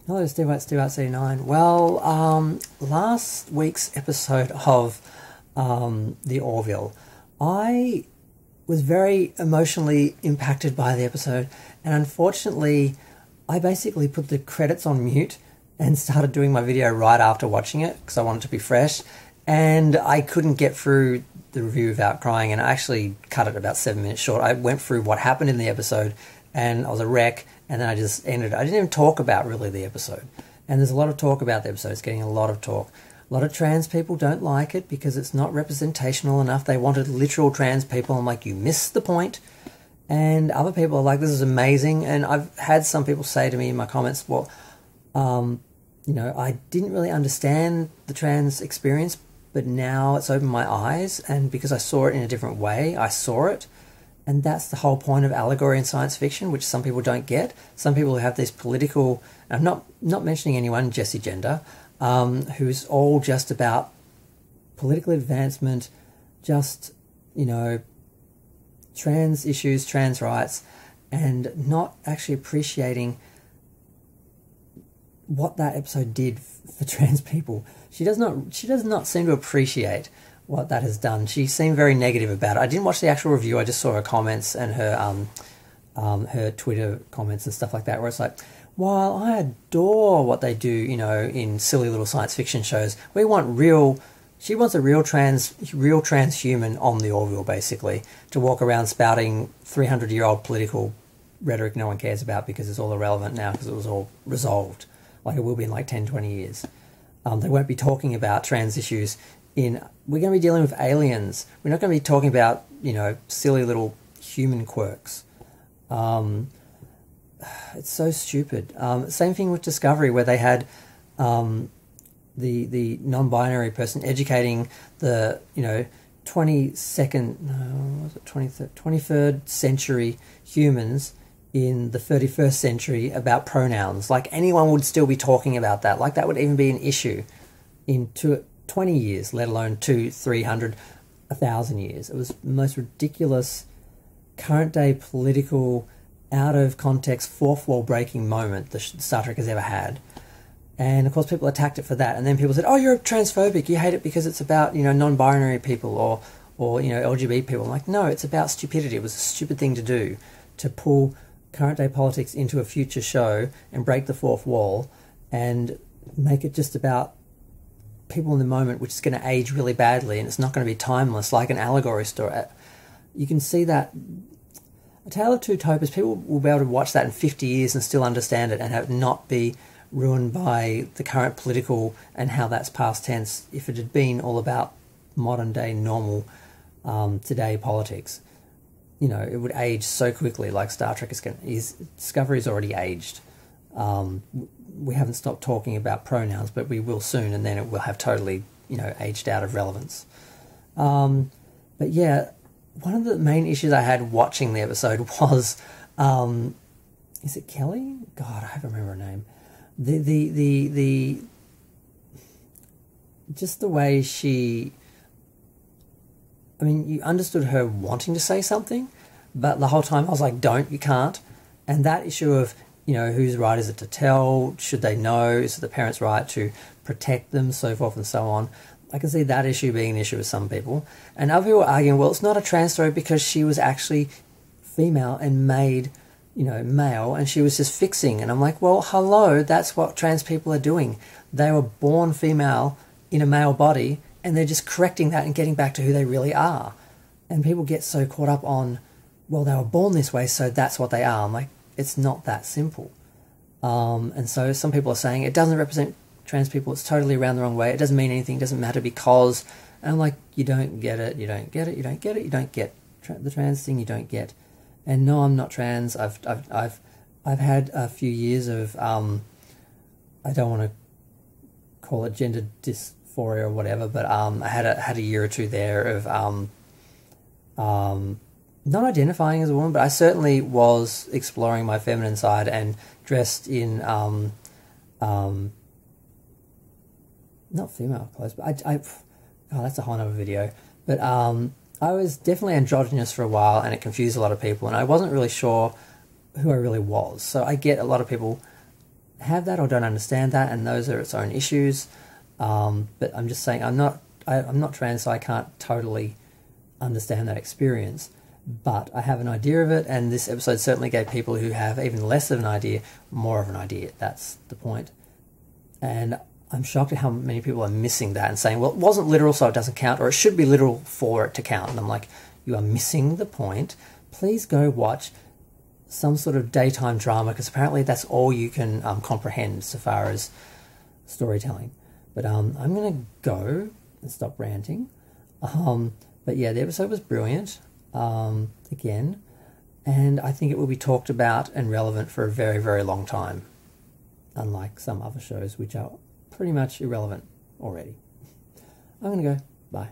Hello, Steve Out 79. Well, last week's episode of the Orville, I was very emotionally impacted by the episode, and unfortunately, I basically put the credits on mute and started doing my video right after watching it because I wanted to be fresh, and I couldn't get through the review without crying, and I actually cut it about 7 minutes short. I went through what happened in the episode, and I was a wreck, and then I just ended it. I didn't even talk about really the episode, and there's a lot of talk about the episode. It's getting a lot of talk. A lot of trans people don't like it because it's not representational enough. They wanted literal trans people. I'm like, you missed the point. And other people are like, this is amazing. And I've had some people say to me in my comments, well, I didn't really understand the trans experience, but now it's opened my eyes. And because I saw it in a different way, I saw it. And that's the whole point of allegory in science fiction, which some people don't get. Some people who have these political, I'm not mentioning anyone, Jesse Gender, who's all just about political advancement, just, trans issues, trans rights, and not actually appreciating what that episode did for trans people. She does not seem to appreciate what that has done. She seemed very negative about it. I didn't watch the actual review. I just saw her comments and her Twitter comments and stuff like that, where it's like, while I adore what they do, in silly little science fiction shows, she wants a real transhuman on the Orville, basically, to walk around spouting 300-year-old political rhetoric no one cares about because it's all irrelevant now because it was all resolved, like it will be in like 10, 20 years. They won't be talking about trans issues we're going to be dealing with aliens. We're not going to be talking about, silly little human quirks. It's so stupid. Same thing with Discovery, where they had the non-binary person educating the 23rd century humans in the 31st century about pronouns. Like anyone would still be talking about that. Like that would even be an issue in 20 years, let alone 200, 300, 1,000 years. It was the most ridiculous current day political, out of context, fourth wall breaking moment that Star Trek has ever had. And of course people attacked it for that, and then people said, oh, you're transphobic, you hate it because it's about non-binary people or LGBT people. I'm like, no, it's about stupidity. It was a stupid thing to do, to pull current day politics into a future show and break the fourth wall and make it just about people in the moment, which is going to age really badly, and it's not going to be timeless like an allegory story. You can see that A Tale of Two Topas, people will be able to watch that in 50 years and still understand it and have it not be ruined by the current political and how that's past tense. If it had been all about modern day normal today politics, it would age so quickly. Like Star Trek Discovery's already aged. We haven't stopped talking about pronouns, but we will soon, and then it will have totally aged out of relevance. But yeah, one of the main issues I had watching the episode was, is it Kelly? God, I don't remember her name. The just the way she, you understood her wanting to say something, but the whole time I was like, you can't. And that issue of, whose right is it to tell? Should they know? Is it the parents' right to protect them? So forth and so on. I can see that issue being an issue with some people. And other people are arguing, well, it's not a trans story because she was actually female and made, male, and she was just fixing. And I'm like, well, hello, that's what trans people are doing. They were born female in a male body, and they're just correcting that and getting back to who they really are. And people get so caught up on, well, they were born this way, so that's what they are. I'm like, it's not that simple. And so some people are saying it doesn't represent trans people, it's totally around the wrong way, it doesn't mean anything, it doesn't matter because, and I'm like, you don't get it, you don't get it, you don't get it, you don't get the trans thing, you don't get. And no, I'm not trans. I've had a few years of I don't want to call it gender dysphoria or whatever, but I had a year or two there of not identifying as a woman, but I certainly was exploring my feminine side and dressed in not female clothes, but that's a whole other video. But I was definitely androgynous for a while, and it confused a lot of people, and I wasn't really sure who I really was. So I get a lot of people have that or don't understand that, and those are its own issues. But I'm just saying I'm not trans, so I can't totally understand that experience. But I have an idea of it, and this episode certainly gave people who have even less of an idea more of an idea. That's the point. And I'm shocked at how many people are missing that and saying, well, it wasn't literal, so it doesn't count, or it should be literal for it to count. And I'm like, you are missing the point. Please go watch some sort of daytime drama, because apparently that's all you can comprehend so far as storytelling. But I'm going to go and stop ranting. But yeah, the episode was brilliant, again, and I think it will be talked about and relevant for a very, very long time, unlike some other shows which are pretty much irrelevant already. I'm going to go. Bye.